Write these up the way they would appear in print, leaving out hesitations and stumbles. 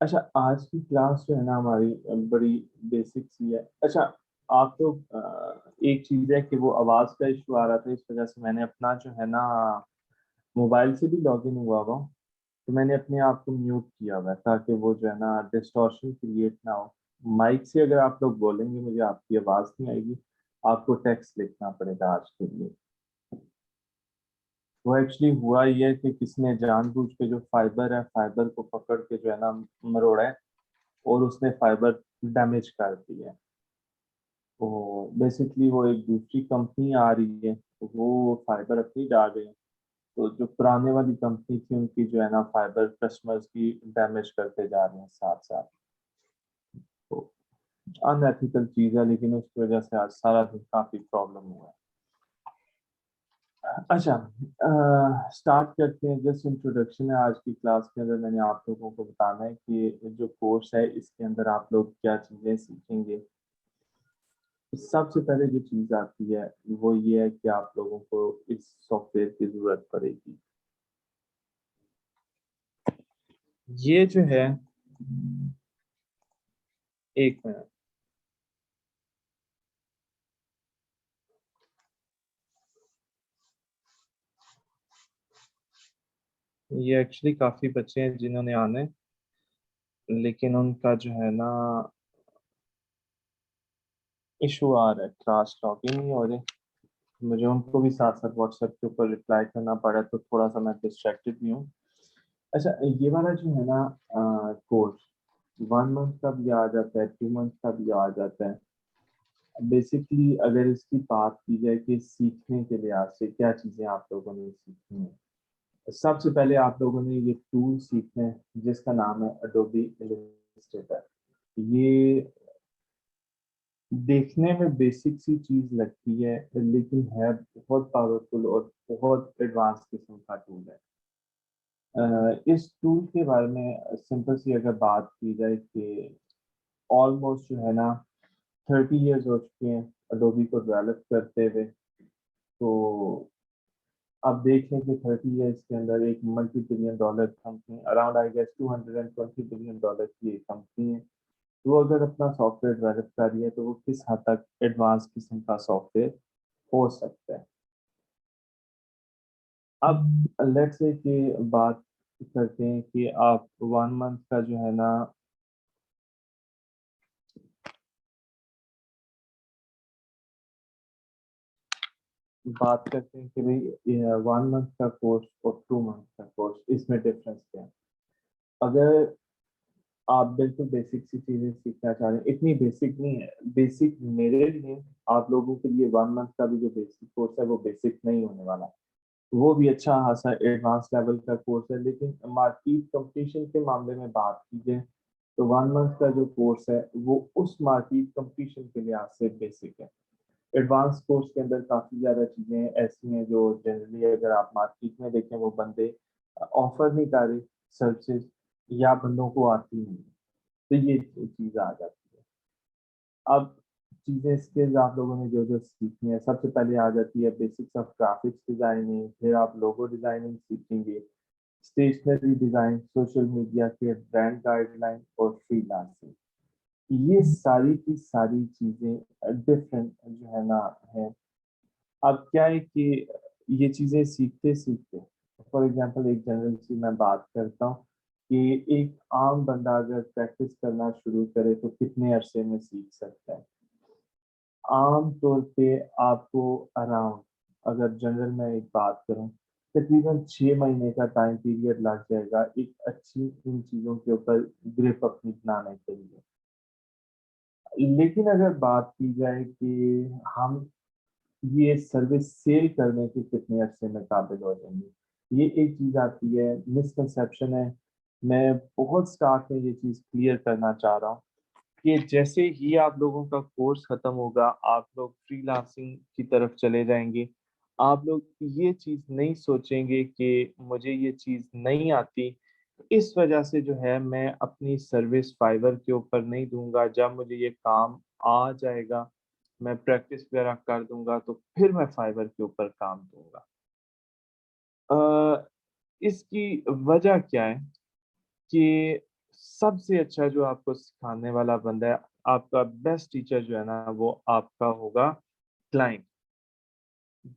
अच्छा, आज की क्लास जो है ना हमारी बड़ी बेसिक सी है। अच्छा, आप तो एक चीज़ है कि वो आवाज़ का इशू आ रहा था, इस वजह से मैंने अपना जो है ना मोबाइल से भी लॉगिन हुआ हुआ हूँ, तो मैंने अपने आप को म्यूट किया हुआ है ताकि वो जो है ना डिस्टॉर्शन क्रिएट ना हो। माइक से अगर आप लोग बोलेंगे मुझे आपकी आवाज़ नहीं आएगी, आपको टेक्स्ट लिखना पड़ेगा आज के लिए। वो एक्चुअली हुआ ये है कि किसने जानबूझ के जो फाइबर है, फाइबर को पकड़ के जो है ना मरोड़ा है, और उसने फाइबर डैमेज कर दी है। तो बेसिकली वो एक दूसरी कंपनी आ रही है, तो वो फाइबर अपनी डाल रहे हैं। तो जो पुराने वाली कंपनी थी उनकी जो है ना फाइबर कस्टमर्स की डैमेज करते जा रहे हैं साथ साथ। तो अनएथिकल चीज़ है, लेकिन उसकी वजह से आज सारा दिन काफ़ी प्रॉब्लम हुआ है। अच्छा, स्टार्ट करते हैं। जस्ट इंट्रोडक्शन है आज की क्लास के अंदर। मैंने आप लोगों को बताना है कि जो कोर्स है इसके अंदर आप लोग क्या चीज़ें सीखेंगे। सबसे पहले जो चीज़ आती है वो ये है कि आप लोगों को इस सॉफ्टवेयर की ज़रूरत पड़ेगी। ये जो है, एक मिनट, ये एक्चुअली काफ़ी बच्चे हैं जिन्होंने आने, लेकिन उनका जो है ना इशू आ रहा है, क्लास लॉगिन नहीं हो रही। मुझे उनको भी साथ साथ व्हाट्सएप के ऊपर रिप्लाई करना पड़ा, तो थोड़ा सा मैं डिस्ट्रैक्टेड भी हूँ। अच्छा, ये वाला जो है ना कोर्स 1 मंथ का भी आ जाता है, 2 मंथ का भी आ जाता है। बेसिकली अगर इसकी बात की जाए कि सीखने के लिहाज से क्या चीज़ें आप लोगों ने सीखनी है, सबसे पहले आप लोगों ने ये टूल सीखना है जिसका नाम है अडोबी इलस्ट्रेटर। ये देखने में बेसिक सी चीज लगती है, लेकिन है बहुत पावरफुल और बहुत एडवांस किस्म का टूल है। इस टूल के बारे में सिंपल सी अगर बात की जाए कि ऑलमोस्ट जो है ना 30 इयर्स हो चुके हैं अडोबी को डेवलप करते हुए। तो अब देख लें कि 30 इयर्स के अंदर एक multi billion dollar company, around I guess $220 billion की एक कंपनी है। वो अगर अपना सॉफ्टवेयर डेवलप कर रही है तो वो किस हद तक एडवांस किस्म का सॉफ्टवेयर हो सकता है। अब लेट्स से कि बात करते हैं कि आप 1 मंथ का जो है ना, बात करते हैं कि भाई 1 मंथ का कोर्स और 2 मंथ का कोर्स, इसमें डिफरेंस क्या है। अगर आप बिल्कुल बेसिक सी चीजें सीखना चाह रहे हैं, इतनी बेसिक नहीं है, बेसिक मेरे लिए, आप लोगों के लिए 1 मंथ का भी जो बेसिक कोर्स है वो बेसिक नहीं होने वाला। वो भी अच्छा खासा एडवांस लेवल का कोर्स है, लेकिन मार्केट कंपटीशन के मामले में बात की जाए तो 1 मंथ का जो कोर्स है वो उस मार्केट कंपटीशन के लिहाज से बेसिक है। एडवांस कोर्स के अंदर काफ़ी ज़्यादा चीज़ें ऐसी हैं जो जनरली अगर आप मार्केट में देखें वो बंदे ऑफर नहीं कर रहे सर्विसेज, या बंदों को आती नहीं, तो ये चीज़ आ जाती है। अब चीज़ें स्किल्स आप लोगों ने जो जो सीखनी है, सबसे पहले आ जाती है बेसिक्स ऑफ ग्राफिक्स डिजाइनिंग, फिर आप लोगो डिजाइनिंग सीखेंगे, स्टेशनरी डिजाइन, सोशल मीडिया के ब्रांड गाइडलाइन और फ्रीलांसिंग। ये सारी की सारी चीजें डिफरेंट जो है ना है। अब क्या है कि ये चीजें सीखते सीखते, फॉर एग्जांपल एक जनरल सी मैं बात करता हूँ कि एक आम बंदा अगर प्रैक्टिस करना शुरू करे तो कितने अरसे में सीख सकता है। आम तौर पे आपको अराउंड, अगर जनरल में एक बात करूं, तकरीबन 6 महीने का टाइम पीरियड लग जाएगा एक अच्छी इन चीज़ों के ऊपर ग्रिप अपनी बनाने के लिए। लेकिन अगर बात की जाए कि हम ये सर्विस सेल करने के कितने अरसे में काबिल हो जाएंगे, ये एक चीज़ आती है, मिसकंसेप्शन है। मैं बहुत स्टार्ट में ये चीज़ क्लियर करना चाह रहा हूँ कि जैसे ही आप लोगों का कोर्स खत्म होगा आप लोग फ्रीलांसिंग की तरफ चले जाएंगे। आप लोग ये चीज नहीं सोचेंगे कि मुझे ये चीज नहीं आती, इस वजह से जो है मैं अपनी सर्विस फाइवर के ऊपर नहीं दूंगा। जब मुझे ये काम आ जाएगा, मैं प्रैक्टिस वगैरह कर दूंगा, तो फिर मैं फाइवर के ऊपर काम दूंगा। इसकी वजह क्या है कि सबसे अच्छा जो आपको सिखाने वाला बंदा है, आपका बेस्ट टीचर जो है ना, वो आपका होगा क्लाइंट।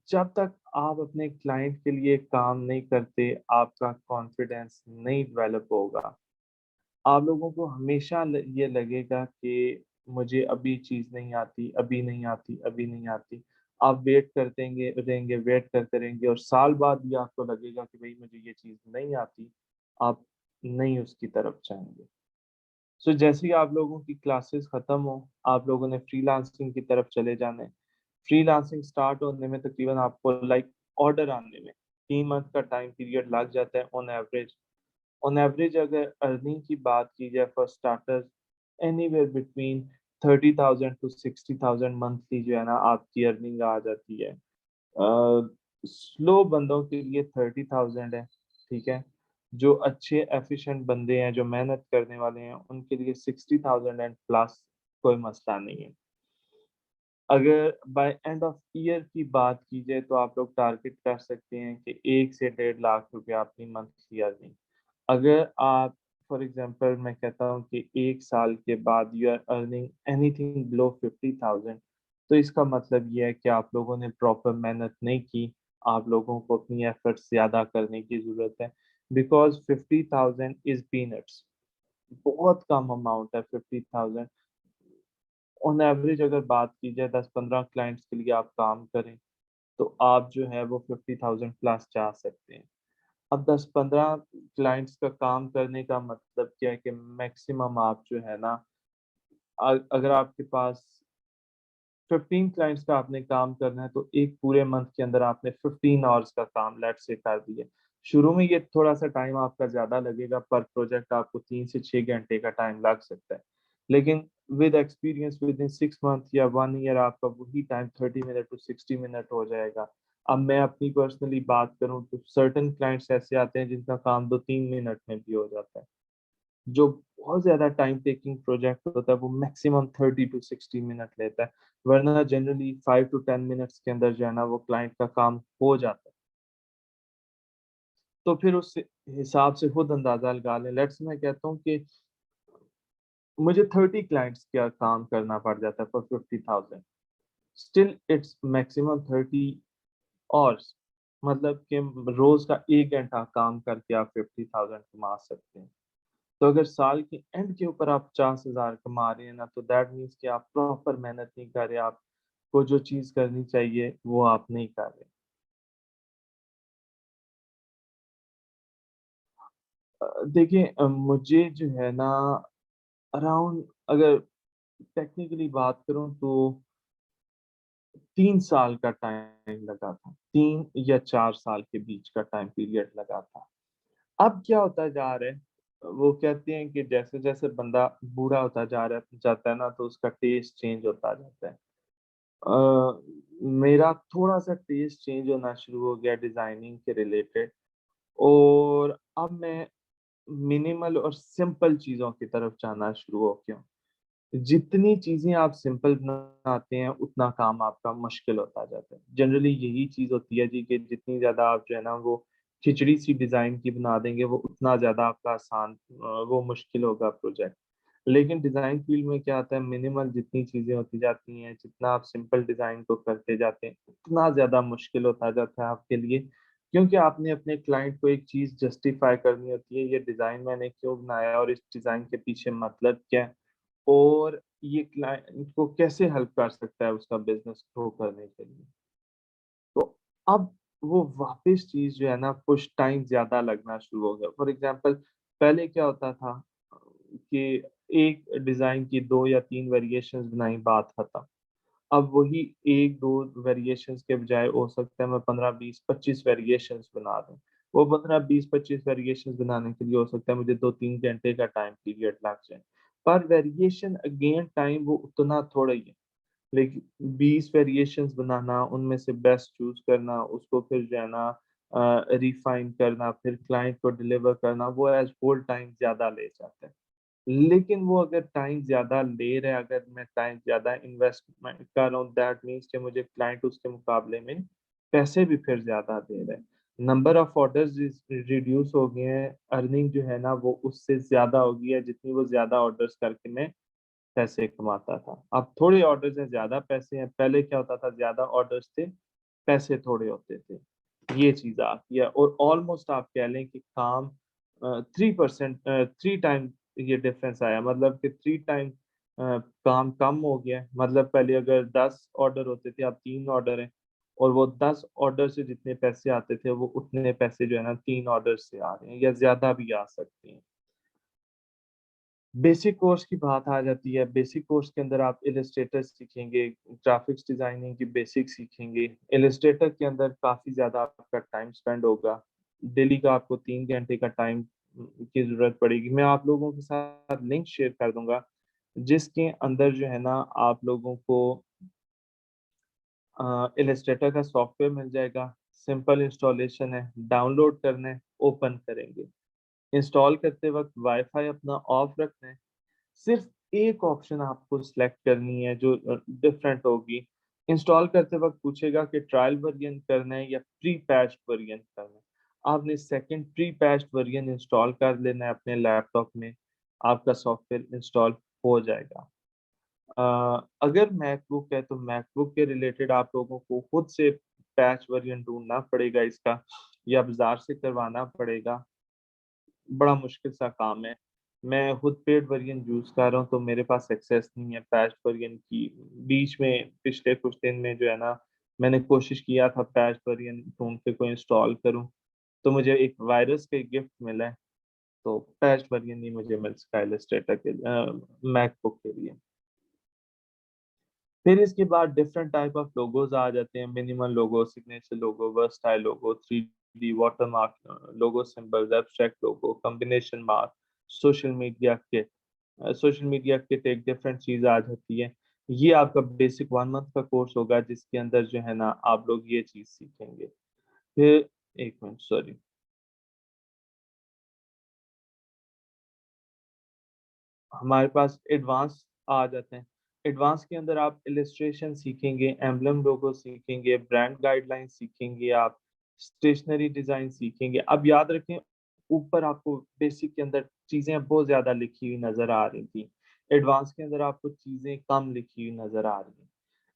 जब तक आप अपने क्लाइंट के लिए काम नहीं करते, आपका कॉन्फिडेंस नहीं डेवलप होगा। आप लोगों को हमेशा ये लगेगा कि मुझे अभी चीज़ नहीं आती, अभी नहीं आती, अभी नहीं आती। आप वेट करते रहेंगे, वेट करते रहेंगे और साल बाद भी आपको लगेगा कि भाई मुझे ये चीज़ नहीं आती, आप नहीं उसकी तरफ जाएँगे। सो जैसे ही आप लोगों की क्लासेस खत्म हो, आप लोगों ने फ्रीलांसिंग की तरफ चले जाना है। फ्रीलांसिंग स्टार्ट होने में तकरीबन आपको लाइक ऑर्डर आने में 3 मंथ का टाइम पीरियड लग जाता है ऑन एवरेज। ऑन एवरेज अगर अर्निंग की बात की जाए for starters, anywhere between 30,000 to 60,000 monthly जो है ना आपकी अर्निंग आ जाती है। स्लो बंदों के लिए 30,000 है, ठीक है? जो अच्छे एफिशिएंट बंदे हैं, जो मेहनत करने वाले हैं, उनके लिए 60,000 एंड प्लस कोई मसला नहीं है। अगर बाय एंड ऑफ ईयर की बात की जाए तो आप लोग टारगेट कर सकते हैं कि 1 से 1.5 लाख रुपया अपनी मंथली अर्निंग। अगर आप फॉर एग्जांपल मैं कहता हूँ कि 1 साल के बाद you are earning anything below 50,000, तो इसका मतलब ये है कि आप लोगों ने प्रॉपर मेहनत नहीं की, आप लोगों को अपनी एफर्ट्स ज़्यादा करने की ज़रूरत है। बिकॉज़ 50,000 इज़ पीनट्स, बहुत कम अमाउंट है 50,000। ऑन एवरेज अगर बात की जाए 10-15 क्लाइंट्स के लिए आप काम करें, तो आप जो है वो 50,000 प्लस जा सकते हैं। अब 10-15 क्लाइंट्स का काम करने का मतलब क्या है कि मैक्सिमम आप जो है ना अगर आपके पास 15 क्लाइंट्स का आपने काम करना है तो एक पूरे मंथ के अंदर आपने 15 आवर्स का काम लेट्स से कर दिया। शुरू में ये थोड़ा-सा टाइम आपका ज़्यादा लगेगा, पर प्रोजेक्ट आपको 3 से 6 घंटे का टाइम लग सकता है। लेकिन विद एक्सपीरियंस विदिन 6 मंथ या 1 ईयर आपका वही टाइम 30 मिनट टू 60 मिनट हो जाएगा। अब मैं अपनी पर्सनली बात करूँ तो सर्टेन क्लाइंट्स ऐसे आते हैं जिनका काम 2-3 मिनट में भी हो जाता है। जो बहुत ज़्यादा टाइम टेकिंग प्रोजेक्ट होता है वो मैक्सिमम 30 टू 60 मिनट लेता है, वरना जनरली 5 टू 10 मिनट्स के अंदर जो है ना वो क्लाइंट का काम हो जाता है। तो फिर उस हिसाब से खुद अंदाज़ा लगा लें, लेट्स मैं कहता हूँ कि मुझे 30 क्लाइंट्स का काम करना पड़ जाता है for 50,000, still its maximum 30 horse, मतलब कि रोज़ का 1 घंटा काम करके आप 50,000 कमा सकते हैं। तो अगर साल के एंड के ऊपर आप 50,000 कमा रहे हैं ना, तो दैट मीन्स कि आप प्रॉपर मेहनत नहीं कर रहे, आपको जो चीज़ करनी चाहिए, वो आप नहीं कर रहे। देखिए मुझे जो है ना अराउंड अगर टेक्निकली बात करूँ तो 3 साल का टाइम लगा था। 3 या 4 साल के बीच का टाइम पीरियड लगा था। अब क्या होता जा रहा है, वो कहते हैं कि जैसे-जैसे बंदा बूढ़ा होता जाता है ना, तो उसका टेस्ट चेंज होता जाता है। अ, मेरा थोड़ा-सा टेस्ट चेंज होना शुरू हो गया डिज़ाइनिंग के रिलेटेड और अब मैं मिनिमल और सिंपल चीज़ों की तरफ जाना शुरू हो गया हूँ। जितनी चीज़ें आप सिंपल बनाते हैं, उतना काम आपका मुश्किल होता जाता है। जनरली यही चीज़ होती है जी कि जितनी ज़्यादा आप जो है ना वो खिचड़ी-सी डिज़ाइन की बना देंगे, वो उतना ज़्यादा आपका वो मुश्किल होगा प्रोजेक्ट। लेकिन डिज़ाइन फ़ील्ड में क्या आता है मिनिमल जितनी चीज़ें होती जाती हैं, जितना आप सिंपल डिज़ाइन को करते जाते हैं, उतना ज़्यादा मुश्किल होता जाता है आपके लिए। क्योंकि आपने अपने क्लाइंट को एक चीज़ जस्टिफ़ाई करनी होती है, ये डिज़ाइन मैंने क्यों बनाया है और इस डिज़ाइन के पीछे मतलब क्या है? और ये क्लाइंट को कैसे हेल्प कर सकता है उसका बिज़नेस ग्रो करने के लिए। तो अब वो वापस चीज़ जो है ना कुछ टाइम ज़्यादा लगना शुरू हो गया। फॉर एग्ज़ाम्पल पहले क्या होता था कि एक डिज़ाइन की 2 या 3 वेरिएशंस बनाई बात खत्म। अब वही 1-2 वेरिएशंस के बजाय हो सकता है मैं 15, 20, 25 वेरिएशंस बना दूँ। वो 15, 20, 25 वेरिएशंस बनाने के लिए हो सकता है मुझे 2-3 घंटे का टाइम पीरियड लग जाए। पर वेरिएशन अगेन टाइम वो उतना थोड़ा ही है। लेकिन 20 वेरिएशंस बनाना, उनमें से बेस्ट चूज़ करना, उसको फिर जो है ना रिफाइन करना, फिर क्लाइंट को डिलीवर करना, वो एज़ होल टाइम ज़्यादा ले जाता है। लेकिन वो अगर टाइम ज़्यादा ले रहा है, अगर मैं टाइम ज़्यादा इन्वेस्टमेंट कर रहा हूँ, दैट मीन्स कि मुझे क्लाइंट उसके मुकाबले में पैसे भी फिर ज़्यादा दे रहा है। नंबर ऑफ ऑर्डर्स रिड्यूस हो गए हैं, अर्निंग जो है ना वो उससे ज्यादा हो गई है जितनी वो ज्यादा ऑर्डर्स करके मैं पैसे कमाता था। अब थोड़े ऑर्डर्स हैं, ज्यादा पैसे हैं। पहले क्या होता था, ज्यादा ऑर्डर्स थे, पैसे थोड़े होते थे। ये चीज आ गई है, और ऑलमोस्ट आप कह लें कि काम 3%, 3 टाइम ये डिफरेंस आया, मतलब कि 3 टाइम काम कम हो गया है। मतलब पहले अगर 10 ऑर्डर होते थे, अब 3 ऑर्डर हैं, और वो 10 ऑर्डर से जितने पैसे आते थे वो उतने पैसे जो है ना 3 ऑर्डर से आ रहे हैं, या ज्यादा भी आ सकते हैं। बेसिक कोर्स की बात आ जाती है। बेसिक कोर्स के अंदर आप इलस्ट्रेटर सीखेंगे, ग्राफिक्स डिजाइनिंग की बेसिक सीखेंगे। इलस्ट्रेटर के अंदर काफी ज्यादा आपका टाइम स्पेंड होगा। डेली का आपको 3 घंटे का टाइम की जरूरत पड़ेगी। मैं आप लोगों के साथ लिंक शेयर कर दूंगा जिसके अंदर जो है ना आप लोगों को इलस्ट्रेटर का सॉफ्टवेयर मिल जाएगा। सिंपल इंस्टॉलेशन है, डाउनलोड करना है, ओपन करेंगे। इंस्टॉल करते वक्त वाईफाई अपना ऑफ रखना है। सिर्फ एक ऑप्शन आपको सिलेक्ट करनी है जो डिफरेंट होगी। इंस्टॉल करते वक्त पूछेगा कि ट्रायल वर्जन करना है या प्री पैच्ड वर्जन करना है। आपने second pre patched version install कर लेना है अपने लैपटॉप में, आपका सॉफ्टवेयर इंस्टॉल हो जाएगा। अगर मैकबुक है तो मैकबुक के रिलेटेड आप लोगों को खुद से पैच वर्जन ढूंढना पड़ेगा इसका, या बाजार से करवाना पड़ेगा। बड़ा मुश्किल सा काम है। मैं खुद पेड वर्जन यूज कर रहा हूँ तो मेरे पास एक्सेस नहीं है पैच वर्जन की। बीच में पिछले कुछ दिन में जो है ना मैंने कोशिश किया था पैच वर्जन ढूंढ के कोई इंस्टॉल करूँ, तो मुझे एक वायरस का गिफ्ट मिला है। तो पैच वर्जन नहीं मुझे मिल सका इलस्ट्रेटर के मैकबुक के लिए। फिर इसके बाद डिफरेंट टाइप ऑफ लोगोज आ जाते हैं। Minimal logo, signature logo, versatile logo, 3D watermark logo, symbol, abstract logo, combination mark, social media kit. Social media kit एक डिफरेंट चीज आ जाती है। ये आपका बेसिक 1 मंथ का कोर्स होगा जिसके अंदर जो है ना आप लोग ये चीज सीखेंगे। फिर एक मिनट, सॉरी, हमारे पास एडवांस आ जाते हैं। एडवांस के अंदर आप इलस्ट्रेशन सीखेंगे, एम्बलम लोगो सीखेंगे, ब्रांड गाइडलाइन सीखेंगे, आप स्टेशनरी डिजाइन सीखेंगे। अब याद रखें, ऊपर आपको बेसिक के अंदर चीजें बहुत ज्यादा लिखी हुई नजर आ रही थी, एडवांस के अंदर आपको चीजें कम लिखी हुई नजर आ रही हैं।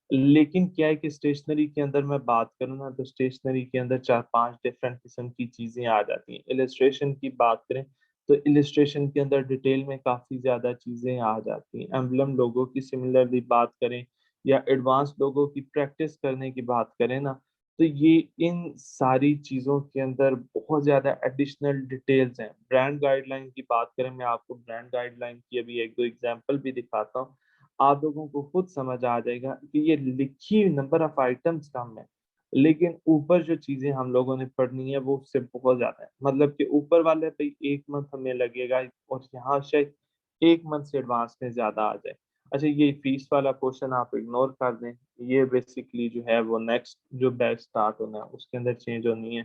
लेकिन क्या है कि स्टेशनरी के अंदर मैं बात करूँ ना तो स्टेशनरी के अंदर 4-5 डिफरेंट किस्म की चीजें आ जाती हैं। इलस्ट्रेशन की बात करें तो इलस्ट्रेशन के अंदर डिटेल में काफी ज्यादा चीजें आ जाती हैं। एम्बलम लोगो की सिमिलरली बात करें या एडवांस लोगो की प्रैक्टिस करने की बात करें ना, तो ये इन सारी चीजों के अंदर बहुत ज्यादा एडिशनल डिटेल्स हैं। ब्रांड गाइडलाइन की बात करें, मैं आपको ब्रांड गाइडलाइन की अभी एक दो एग्जांपल भी दिखाता हूँ। आप लोगों को खुद समझ आ जाएगा कि ये लिखी नंबर ऑफ आइटम्स कम है, लेकिन ऊपर जो चीजें हम लोगों ने पढ़नी है वो उससे बहुत ज्यादा है। मतलब कि ऊपर वाले पे 1 मंथ हमें लगेगा, और यहाँ शायद 1 मंथ से एडवांस में ज्यादा आ जाए। अच्छा, ये फीस वाला क्वेश्चन आप इग्नोर कर दें। ये बेसिकली जो है वो नेक्स्ट जो बैच स्टार्ट होना है उसके अंदर चेंज होनी है,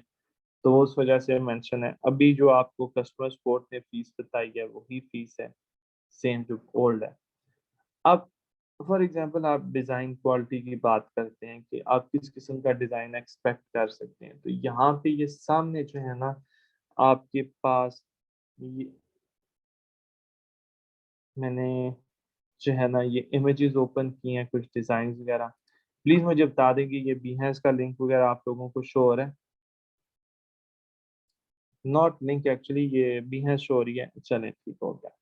तो उस वजह से मेंशन है। अभी जो आपको कस्टमर सपोर्ट ने फीस बताई है वही फीस है, सेम जो ओल्ड है। अब फॉर एग्जांपल आप डिज़ाइन क्वालिटी की बात करते हैं कि आप किस किस्म का डिज़ाइन एक्सपेक्ट कर सकते हैं, तो यहाँ पे ये सामने जो है ना आपके पास ये मैंने जो है ना ये इमेजेस ओपन की हैं कुछ डिज़ाइन वगैरह। प्लीज़ मुझे बता दें कि ये Behance का लिंक वगैरह आप लोगों को शो हो रहा है? नॉट लिंक, एक्चुअली ये Behance शो हो रही है। चलें, ठीक हो गया।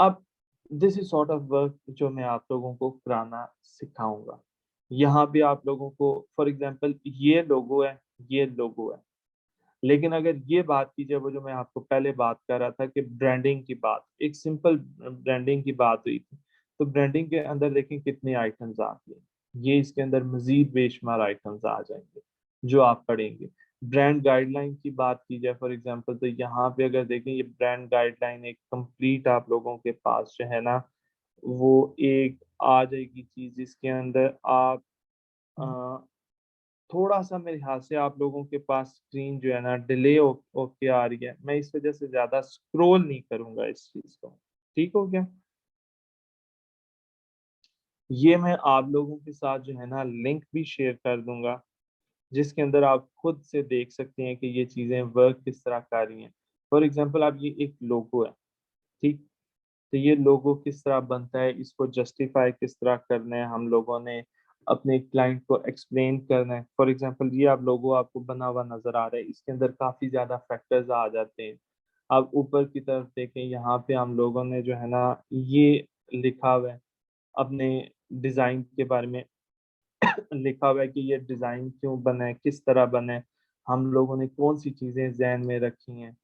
अब this is sort of work जो मैं आप लोगों को कराना सिखाऊंगा। यहाँ भी आप लोगों को फॉर एग्जांपल ये लोगो है, ये लोगो है। लेकिन अगर ये बात की जाए, वो जो मैं आपको पहले बात कर रहा था कि ब्रांडिंग की बात, एक सिंपल ब्रांडिंग की बात हुई थी, तो ब्रांडिंग के अंदर देखें कितने आइटम्स आते हैं। ये इसके अंदर मजीद बेशुमार आइटम्स आ जाएंगे जो आप पढ़ेंगे। ब्रांड गाइडलाइन की बात की जाए फॉर एग्जांपल, तो यहाँ पे अगर देखें ये ब्रांड गाइडलाइन एक कंप्लीट आप लोगों के पास जो है ना वो एक आ जाएगी चीज जिसके अंदर आप थोड़ा सा मेरे ख्याल से आप लोगों के पास स्क्रीन जो है ना डिले होके आ रही है। मैं इस वजह से ज्यादा स्क्रॉल नहीं करूंगा इस चीज को। ठीक हो गया? ये मैं आप लोगों के साथ जो है ना लिंक भी शेयर कर दूंगा जिसके अंदर आप खुद से देख सकते हैं कि ये चीजें वर्क किस तरह कर रही हैं। फॉर एग्जांपल, आप ये एक लोगो है, ठीक, तो ये लोगो किस तरह बनता है, इसको जस्टिफाई किस तरह करना है, हम लोगों ने अपने क्लाइंट को एक्सप्लेन करना है। फॉर एग्जांपल, ये आप लोगो आपको बना हुआ नजर आ रहा है, इसके अंदर काफी ज्यादा फैक्टर्स आ जाते हैं। आप ऊपर की तरफ देखें, यहाँ पे हम लोगों ने जो है ना ये लिखा हुआ है अपने डिजाइन के बारे में। लिखा हुआ है कि ये डिजाइन क्यों बना है, किस तरह बना है, हम लोगों ने कौन सी चीजें जहन में रखी हैं।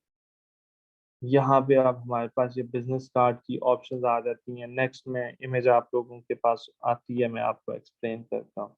यहाँ पे आप हमारे पास ये बिजनेस कार्ड की ऑप्शंस आ जाती हैं। नेक्स्ट में इमेज आप लोगों के पास आती है, मैं आपको एक्सप्लेन करता हूँ।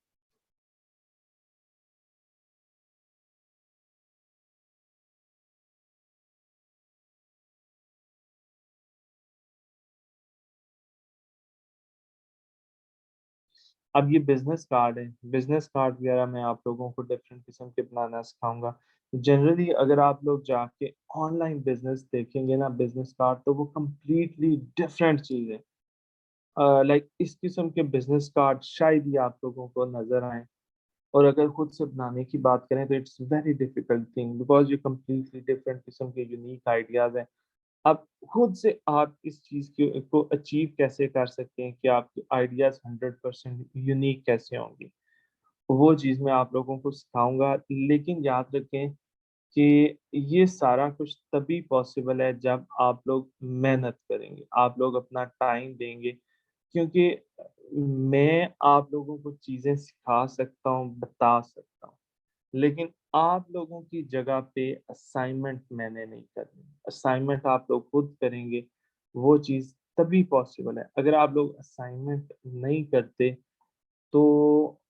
अब ये बिजनेस कार्ड है, बिजनेस कार्ड वगैरह मैं आप लोगों को डिफरेंट किस्म के बनाना सिखाऊंगा। जनरली अगर आप लोग जाके ऑनलाइन बिजनेस देखेंगे ना बिजनेस कार्ड, तो वो कम्प्लीटली डिफरेंट चीज है। लाइक इस किस्म के बिजनेस कार्ड शायद ही आप लोगों को नजर आए, और अगर खुद से बनाने की बात करें तो it's very difficult thing, because ये कम्प्लीटली डिफरेंट किस्म के यूनिक आइडियाज हैं। अब खुद से आप इस चीज को अचीव कैसे कर सकते हैं कि आपके आइडियाज 100% यूनिक कैसे होंगे, वो चीज मैं आप लोगों को सिखाऊंगा। लेकिन याद रखें कि ये सारा कुछ तभी पॉसिबल है जब आप लोग मेहनत करेंगे, आप लोग अपना टाइम देंगे। क्योंकि मैं आप लोगों को चीजें सिखा सकता हूँ, बता सकता हूँ, लेकिन आप लोगों की जगह पे असाइनमेंट मैंने नहीं करनी। असाइनमेंट आप लोग खुद करेंगे, वो चीज तभी पॉसिबल है। अगर आप लोग असाइनमेंट नहीं करते तो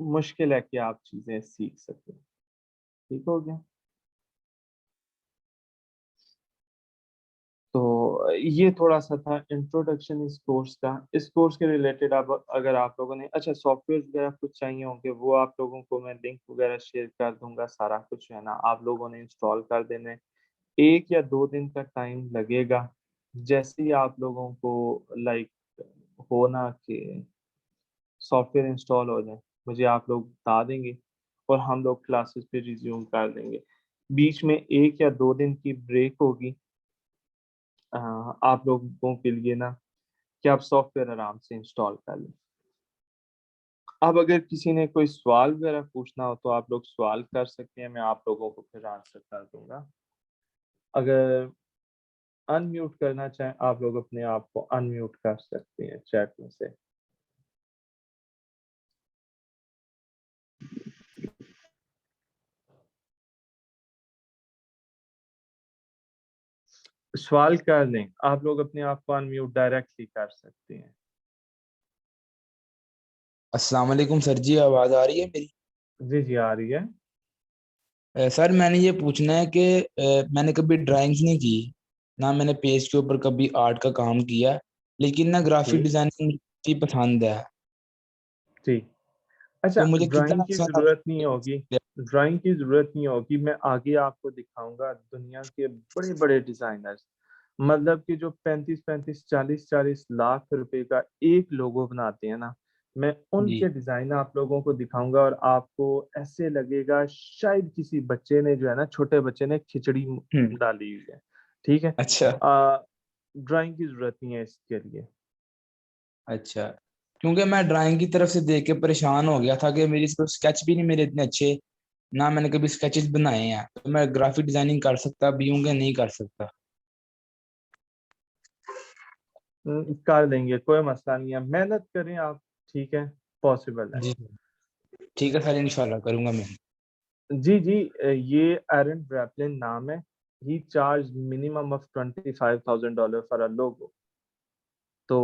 मुश्किल है कि आप चीजें सीख सकें। ठीक हो गया? तो ये थोड़ा सा था इंट्रोडक्शन इस कोर्स का। इस कोर्स के रिलेटेड अब अगर आप लोगों ने अच्छा सॉफ्टवेयर वगैरह कुछ चाहिए होंगे, वो आप लोगों को मैं लिंक वगैरह शेयर कर दूंगा। सारा कुछ है ना आप लोगों ने इंस्टॉल कर देना है। 1 या 2 दिन का टाइम लगेगा। जैसे ही आप लोगों को लाइक हो ना कि सॉफ्टवेयर इंस्टॉल हो जाए, मुझे आप लोग बता देंगे और हम लोग क्लासेस पे रिज्यूम कर देंगे। बीच में 1 या 2 दिन की ब्रेक होगी अ, आप लोगों के लिए ना, कि आप सॉफ्टवेयर आराम से इंस्टॉल कर लें। अब अगर किसी ने कोई सवाल वगैरह पूछना हो तो आप लोग सवाल कर सकते हैं, मैं आप लोगों को फिर आंसर कर दूंगा। अगर अनम्यूट करना चाहें, आप लोग अपने आप को अनम्यूट कर सकते हैं चैट में से। सवाल कर लें, आप लोग अपने आप को अनम्यूट डायरेक्टली कर सकते हैं। अस्सलाम वालेकुम सर जी, आवाज़ आ रही है मेरी? जी जी आ रही है। सर मैंने ये पूछना है कि मैंने कभी ड्राइंग्स नहीं की, ना मैंने पेज के ऊपर कभी आर्ट का काम किया, लेकिन ना ग्राफिक ठीक डिजाइनिंग मुझे पसंद है। ठीक। अच्छा, तो मुझे कितना ड्राइंग की अच्छा जरूरत नहीं होगी। ड्राइंग की जरूरत नहीं होगी, मैं आगे आपको दिखाऊंगा दुनिया के बड़े बड़े डिजाइनर्स, मतलब कि जो 35-35 40-40 लाख रुपए का एक लोगो बनाते हैं ना, मैं जी। उनके डिजाइन आप लोगों को दिखाऊंगा और आपको ऐसे लगेगा शायद किसी बच्चे ने जो है ना, छोटे बच्चे ने खिचड़ी हम्म। डाली हुई है। ठीक है। अच्छा। ड्राइंग की जरूरत नहीं है इसके लिए। अच्छा, क्योंकि मैं ड्राइंग की तरफ से देख के परेशान हो गया था कि मेरी स्केच भी नहीं मेरे इतने अच्छे, ना मैंने कभी स्केचेस बनाए हैं, तो मैं ग्राफिक डिजाइनिंग कर सकता भी हूँ कि नहीं कर सकता? कर देंगे, कोई मसला नहीं है, मेहनत करें आप। ठीक है, पॉसिबल है। जी सर। ठीक है सर, इंशाल्लाह करूंगा मैं। जी जी। ये एरन ब्रैपलिन नाम है। He charge minimum of $25,000 for a logo. तो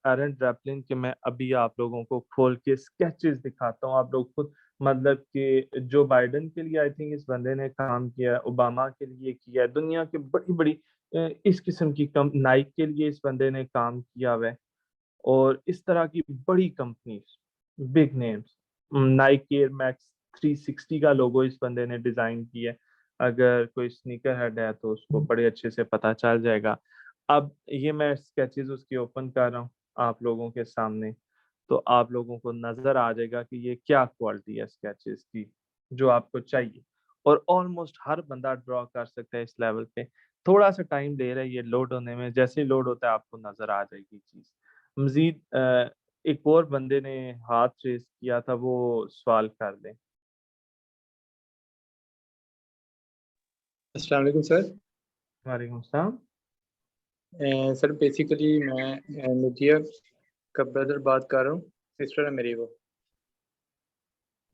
एरन ड्रैपलिन के मैं अभी आप लोगों को खोल के स्केचेस दिखाता हूँ, आप लोग खुद, मतलब कि जो बाइडेन के लिए आई थिंक इस बंदे ने काम किया है, ओबामा के लिए किया है, दुनिया के बड़ी बड़ी इस किस्म की कम, नाइक के लिए इस बंदे ने काम किया हुआ है। और इस तरह की बड़ी companies, big names, Naik air max 360 का लोगो इस बंदे ने डिजाइन किया है। अगर कोई स्नीकर हेड है तो उसको बड़े अच्छे से पता चल जाएगा। अब ये मैं स्केचेस उसके ओपन कर रहा हूँ आप लोगों के सामने। तो आप लोगों को नजर आ जाएगा कि ये क्या क्वालिटी है स्केचेस की जो आपको चाहिए। और ऑलमोस्ट हर बंदा ड्रॉ कर सकता है इस लेवल पे। थोड़ा सा टाइम ले रहा है ये लोड होने में, जैसे ही लोड होता है आपको नजर आ जाएगी चीज। मजीद एक और बंदे ने हाथ रेस किया था, वो सवाल कर लें। अस्सलाम वालेकुम सर। वालेकुम सलाम। सर बेसिकली मैं नुदिया का ब्रदर बात कर रहा हूँ, सिस्टर है मेरी वो।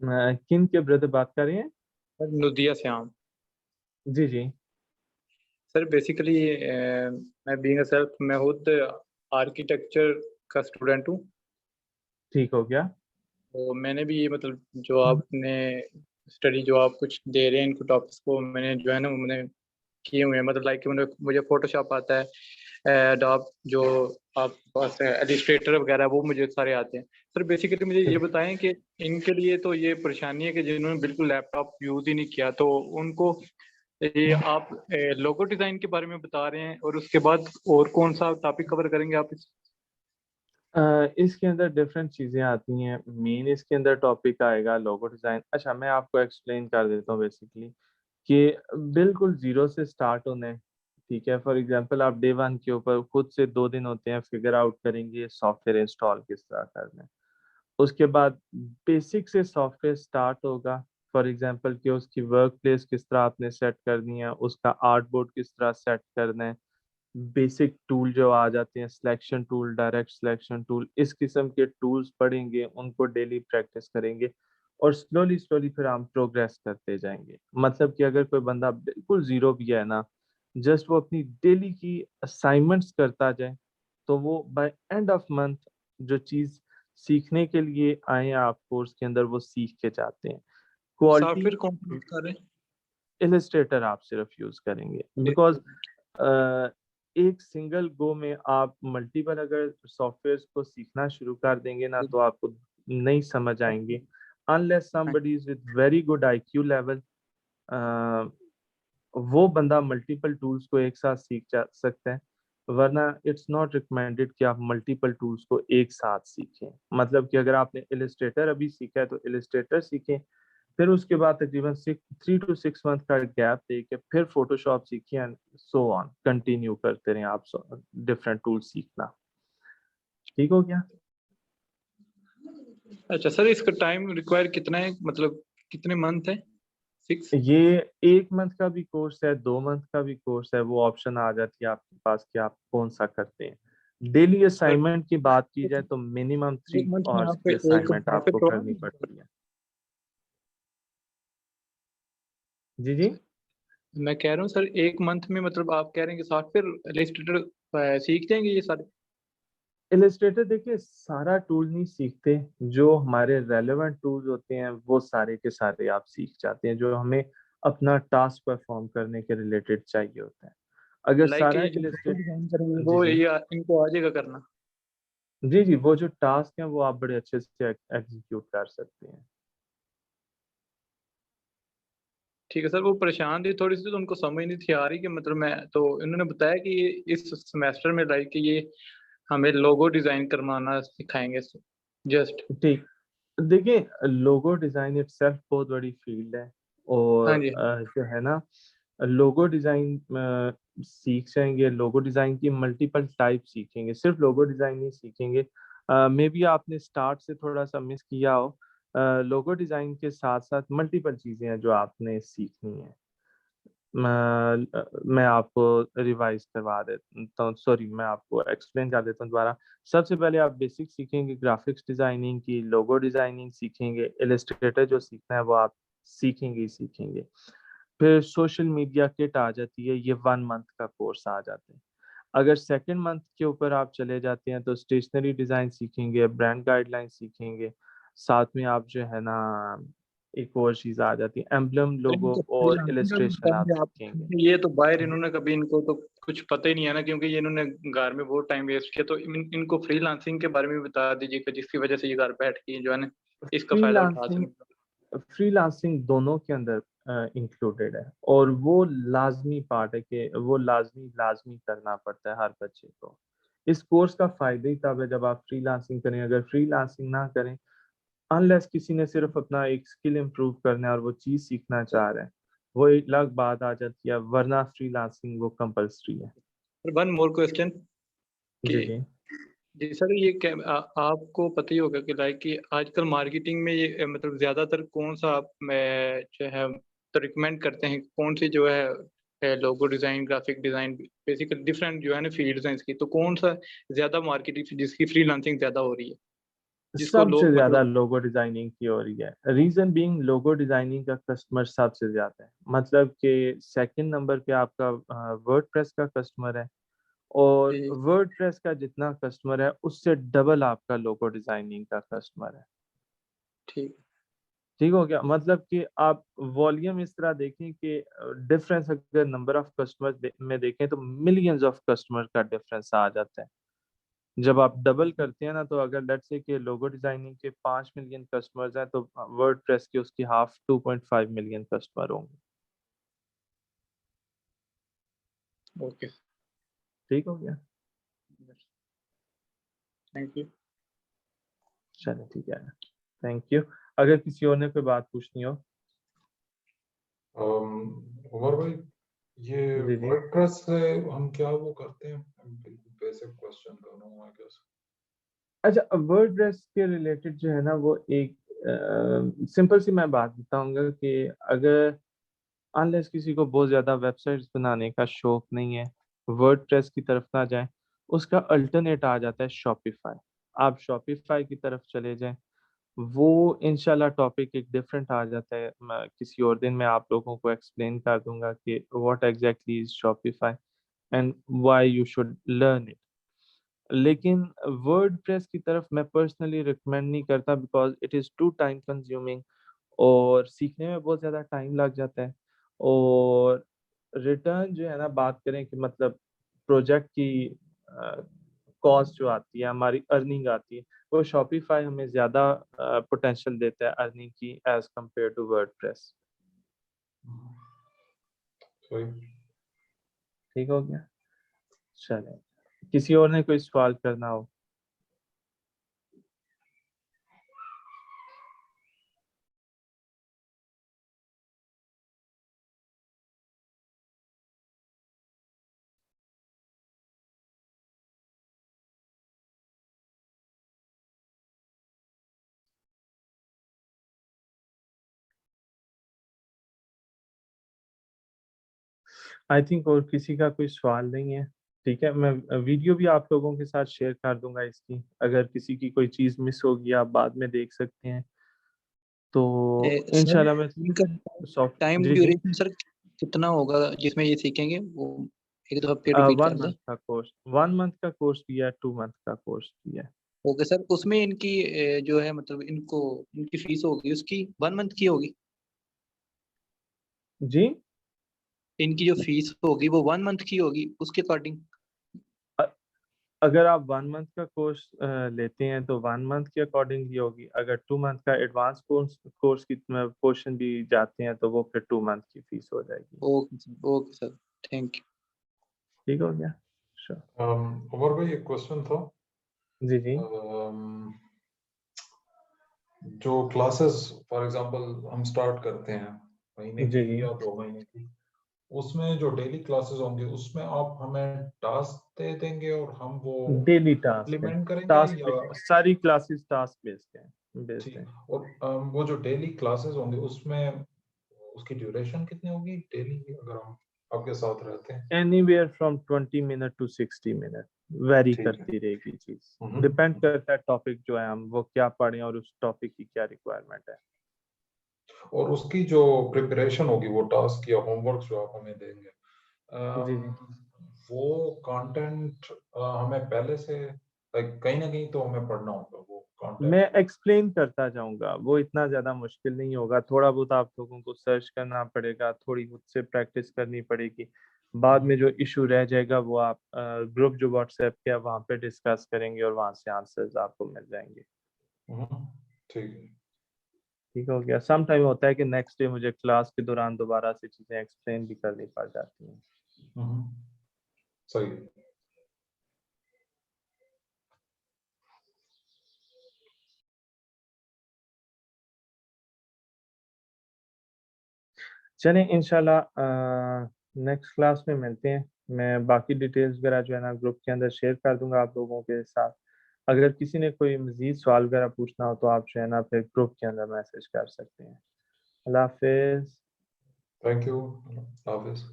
किन के ब्रदर बात कर रहे हैं? सर नुदिया श्याम। जी जी। सर बेसिकली मैं बीइंग अ सेल्फ, मैं खुद आर्किटेक्चर का स्टूडेंट हूँ। ठीक हो गया। तो मैंने भी ये मतलब जो आपने स्टडी जो आप कुछ दे रहे हैं इनको टॉपिक्स को मैंने जो है ना मैंने किए हुए हैं। मतलब लाइक मुझे फोटोशॉप आता है, एडोब जो आप पास है एलिस्ट्रेटर वगैरह वो मुझे सारे आते हैं। सर बेसिकली मुझे ये बताएं कि इनके लिए तो ये परेशानी है कि जिन्होंने बिल्कुल लैपटॉप यूज़ ही नहीं किया, तो उनको ये आप लोगो डिज़ाइन के बारे में बता रहे हैं और उसके बाद और कौन सा टॉपिक कवर करेंगे आप इस? इसके अंदर डिफरेंट चीज़ें आती हैं। मेन इसके अंदर टॉपिक आएगा लोगो डिज़ाइन। अच्छा, मैं आपको एक्सप्लेन कर देता हूँ बेसिकली कि बिल्कुल ज़ीरो से स्टार्ट होना है। ठीक है, फॉर एग्जांपल आप डे वन के ऊपर खुद से 2 दिन होते हैं फिगर आउट करेंगे सॉफ्टवेयर इंस्टॉल किस तरह करना है। उसके बाद बेसिक से सॉफ्टवेयर स्टार्ट होगा। फॉर एग्जांपल कि उसकी वर्क प्लेस किस तरह आपने सेट करनी है, उसका आर्ट बोर्ड किस तरह सेट करना है। बेसिक टूल जो आ जाते हैं, selection tool, direct selection tool, इस किस्म के टूल्स पढ़ेंगे, उनको डेली प्रैक्टिस करेंगे और स्लोली स्लोली फिर हम प्रोग्रेस करते जाएंगे। मतलब कि अगर कोई बंदा बिल्कुल जीरो भी है ना, जस्ट वो अपनी डेली की असाइनमेंट्स करता जाए, तो वो बाय एंड ऑफ मंथ जो चीज सीखने के लिए आए हैं आप कोर्स के अंदर, वो सीख के जाते हैं। क्वालिटी सॉफ्टवेयर कौन यूज़ कर रहे इलस्ट्रेटर आप सिर्फ यूज करेंगे, हैं? बिकॉज एक सिंगल गो में आप मल्टीपल अगर सॉफ्टवेयर को सीखना शुरू कर देंगे ना, तो आपको नहीं समझ आएंगे। Unless somebody is with very good IQ level, वो बंदा मल्टीपल टूल्स को एक साथ सीख जा सकता है। वरना इट्स नॉट रिकमेंडेड कि आप मल्टीपल टूल्स को एक साथ सीखें। मतलब कि अगर आपने इलस्ट्रेटर अभी सीखा है तो इलस्ट्रेटर सीखें, फिर उसके बाद तकरीबन 3 to 6 मंथ का गैप देके फिर फोटोशॉप सीखिए एंड सो ऑन कंटिन्यू करते रहें आप डिफरेंट टूल सीखना। ठीक हो गया? अच्छा सर, इसका टाइम रिक्वायर कितना है, मतलब कितने मंथ है? 6? ये 1 मंथ का भी कोर्स है, 2 मंथ का भी कोर्स है, वो ऑप्शन आ जाती है आपके पास कि आप कौन सा करते हैं। डेली सर असाइनमेंट की बात की जाए तो मिनिमम 1 मंथ में 3 आवर्स आप की एक असाइनमेंट आपको प्रॉफिट करनी पड़ती है। जी जी। मैं कह रहा हूँ सर 1 मंथ में मतलब आप कह रहे हैं कि सॉफ्टवेयर इलस्ट्रेटर सीख जाएंगे ये सारे? इलस्ट्रेटर देखिए सारा टूल नहीं सीखते, जो हमारे रेलेवेंट टूल्स होते हैं वो सारे के सारे आप सीख जाते हैं, जो हमें अपना टास्क परफॉर्म करने के रिलेटेड चाहिए होता है। अगर लाइक सारा ये जो इलस्ट्रेट डिजाइन करेंगे जी वो जी। ये इनको आ जाएगा करना? जी जी, वो जो टास्क हैं वो आप बड़े अच्छे से एग्जीक्यूट कर सकते हैं। ठीक है सर, वो परेशान थी थोड़ी सी तो उनको समझ नहीं थी आ रही कि मतलब मैं तो इन्होंने बताया कि ये इस सेमेस्टर में लाइक ये हमें लोगो डिजाइन करवाना सिखाएंगे जस्ट। ठीक। देखिए, लोगो डिजाइन इटसेल्फ बहुत बड़ी फील्ड है। हाँ और जी। जो है ना, लोगो डिजाइन सीख जाएंगे, लोगो डिजाइन की मल्टीपल टाइप सीखेंगे, सिर्फ लोगो डिजाइन नहीं सीखेंगे। मे बी आपने स्टार्ट से थोड़ा सा मिस किया हो। लोगो डिजाइन के साथ साथ मल्टीपल चीजें हैं जो आपने सीखनी है। मैं आपको रिवाइज करवा देता हूँ, सॉरी मैं आपको एक्सप्लेन कर देता हूँ दोबारा। सबसे पहले आप बेसिक सीखेंगे ग्राफिक्स डिजाइनिंग की, लोगो डिजाइनिंग सीखेंगे, इलस्ट्रेटर जो सीखना है वो आप सीखेंगे ही सीखेंगे। फिर सोशल मीडिया किट आ जाती है, ये 1 मंथ का कोर्स आ जाता है। अगर सेकंड मंथ के ऊपर आप चले जाते हैं तो स्टेशनरी डिजाइन सीखेंगे, ब्रांड गाइडलाइन सीखेंगे, साथ में आप जो है ना एक और चीज आ जाती है, एम्बलम, सर लोगो इनको और फ्रीलांसिंग का भी इलस्ट्रेशन आप बताएंगे आप, सीखेंगे। क्योंकि ये तो बाहर इन्होंने कभी इनको तो कुछ पता ही नहीं है ना, क्योंकि ये इन्होंने घर में बहुत टाइम वेस्ट किया। तो इनको फ्रीलांसिंग के बारे में बता दीजिएगा जिसकी वजह से ये घर बैठ के जो है ना इसका फायदा उठा फ्रीलांसिंग सकें। फ्रीलांसिंग दोनों के अंदर इंक्लूडेड है, और वो लाजमी पार्ट है कि वो लाजमी लाजमी करना पड़ता है हर बच्चे को। इस कोर्स का फायदा ही तब है जब आप फ्रीलांसिंग करें। अगर फ्रीलांसिंग ना करें, अनलेस किसी ने सिर्फ अपना एक स्किल इंप्रूव करना है और वो चीज सीखना चाह रहे हैं, वो एक अलग बात आ जाती है, वरना फ्रीलांसिंग वो कंपलसरी है। वन मोर क्वेश्चन कि जी जी। जी सर, ये आपको पता ही होगा कि लाइक कि आजकल मार्केटिंग में ये मतलब ज्यादातर कौन सा आप जो है तो रिकमेंड करते हैं, कौन सी जो है logo design, graphic design, basically different जो है ना फील्ड्स हैं इसकी, तो कौन सा ज्यादा मार्केटिंग जिसकी फ्रीलांसिंग ज्यादा हो रही है, जिसको सबसे लोग ज्यादा मतलब लोगो डिजाइनिंग की हो रही है। रीजन बीइंग लोगो डिजाइनिंग का कस्टमर सबसे ज्यादा है। मतलब कि सेकंड नंबर पे आपका वर्डप्रेस का कस्टमर है, और जी वर्डप्रेस का जितना कस्टमर है उससे डबल आपका लोगो डिजाइनिंग का कस्टमर है। ठीक। ठीक हो गया। मतलब कि आप वॉल्यूम इस तरह देखें कि डिफरेंस अगर नंबर ऑफ कस्टमर में देखें तो मिलियंस ऑफ कस्टमर का डिफरेंस आ जाता है। जब आप डबल करते हैं ना, तो अगर लेट्स से कि लोगो डिजाइनिंग के 5 मिलियन कस्टमर्स हैं, तो वर्डप्रेस के उसकी हाफ 2.5 मिलियन कस्टमर होंगे। ओके, ठीक हो गया। Thank you. चलो ठीक है, थैंक यू। अगर किसी और ने कोई बात पूछनी हो। उमर भाई, ये जी जी। वर्डप्रेस से हम क्या वो करते हैं? बिल्कुल बेसिक क्वेश्चन कर रहा हूँ, आई गेस। अच्छा, वर्डप्रेस के रिलेटेड जो है ना, वो एक सिंपल सी मैं बात बताऊंगा कि अगर अनलेस किसी को बहुत ज्यादा वेबसाइट्स बनाने का शौक नहीं है, वर्डप्रेस की तरफ ना जाए, उसका अल्टरनेट आ जाता है शॉपिफाई। आप शॉपिफाई की तरफ चले जाएं, वो इंशाल्लाह टॉपिक एक डिफरेंट आ जाता है। मैं किसी और दिन में आप लोगों को एक्सप्लेन कर दूंगा कि what exactly is Shopify and why you should learn it. लेकिन वर्डप्रेस की तरफ मैं पर्सनली रिकमेंड नहीं करता, because it is too time consuming, और सीखने में बहुत ज़्यादा टाइम लग जाता है। और रिटर्न जो है ना, बात करें कि मतलब प्रोजेक्ट की कॉस्ट जो आती है, हमारी अर्निंग आती है, वो शॉपिफाई हमें ज़्यादा पोटेंशियल देता है अर्निंग की एज कम्पेयर टू वर्डप्रेस। सही। ठीक हो गया। चलें, किसी और ने कोई सवाल करना हो। आई थिंक और किसी का कोई सवाल नहीं है। ठीक है, मैं वीडियो भी आप लोगों के साथ शेयर कर दूंगा इसकी। अगर किसी की कोई चीज़ मिस होगी, आप बाद में देख सकते हैं। तो सर इंशाल्लाह मैं इनका सॉफ्ट। टाइम जी जी। ड्यूरेशन सर कितना होगा जिसमें ये सीखेंगे, वो एक दफा फिर रिपीट कर 1 दें। मंथ का कोर्स, 1 मंथ का कोर्स भी है, 2 मंथ का कोर्स भी है। ओके सर, उसमें इनकी जो है मतलब इनको इनकी फीस होगी उसकी 1 मंथ की होगी, जी। इनकी जो फीस होगी वो 1 मंथ की होगी उसके अकॉर्डिंग। अ- अगर आप 1 मंथ का कोर्स लेते हैं तो 1 मंथ के अकॉर्डिंग ही होगी। अगर 2 मंथ का एडवांस कोर्स कोर्स की पोर्शन भी जाते हैं, तो वो फिर 2 मंथ की फीस हो जाएगी। Okay sir, thank you. ठीक हो गया। श्योर। उमर भाई, एक क्वेश्चन था। जी जी। um, जो क्लासेस फॉर एग्जांपल हम स्टार्ट करते हैं महीने जी की जी। या 2 महीने की, उसमें जो डेली क्लासेस होंगे उसमें आप हमें टास्क दे देंगे और हम वो डेली टास्क है। इम्प्लीमेंट करेंगे टास्क या? सारी क्लासेस टास्क बेस्ड ठीक। हैं। और वो जो डेली क्लासेस होंगे उसमें उसकी ड्यूरेशन कितनी होगी डेली, अगर हम आपके साथ रहते हैं? Anywhere from 20 minute to 60 minute, very ठीक है। करती रहेगी चीज। डिपेंड हम्म। करता है टॉपिक जो है, हम वो क्या पढ़ें और उस टॉपिक की क्या रिक्वायरमेंट है। और उसकी जो प्रिपरेशन होगी, वो टास्क या होमवर्क जो आप हमें देंगे, जी जी। वो कंटेंट हमें पहले से लाइक कहीं ना कहीं तो हमें पढ़ना होगा वो मैं कंटेंट। एक्सप्लेन करता जाऊंगा, वो इतना ज्यादा मुश्किल नहीं होगा। थोड़ा बहुत आप लोगों को सर्च करना पड़ेगा, थोड़ी खुद से प्रैक्टिस करनी पड़ेगी। बाद में जो इशू रह जाएगा वो आप ग्रुप जो व्हाट्सएप के वहाँ पे डिस्कस करेंगे, और वहाँ से आंसर्स आपको मिल जाएंगे। ठीक है। ठीक हो गया। सम टाइम होता है कि नेक्स्ट डे मुझे क्लास के दौरान दोबारा से चीजें एक्सप्लेन भी करनी पड़ जाती हैं। हम्म, सही है। चलें इंशाल्लाह नेक्स्ट क्लास में मिलते हैं। मैं बाकी डिटेल्स वगैरह जो है ना ग्रुप के अंदर शेयर कर दूंगा आप लोगों के साथ। अगर किसी ने कोई मजीद सवाल वगैरह पूछना हो तो आप जो है ना फिर ग्रुप के अंदर मैसेज कर सकते हैं। अल्लाह हाफिज़। Thank you, Hafiz.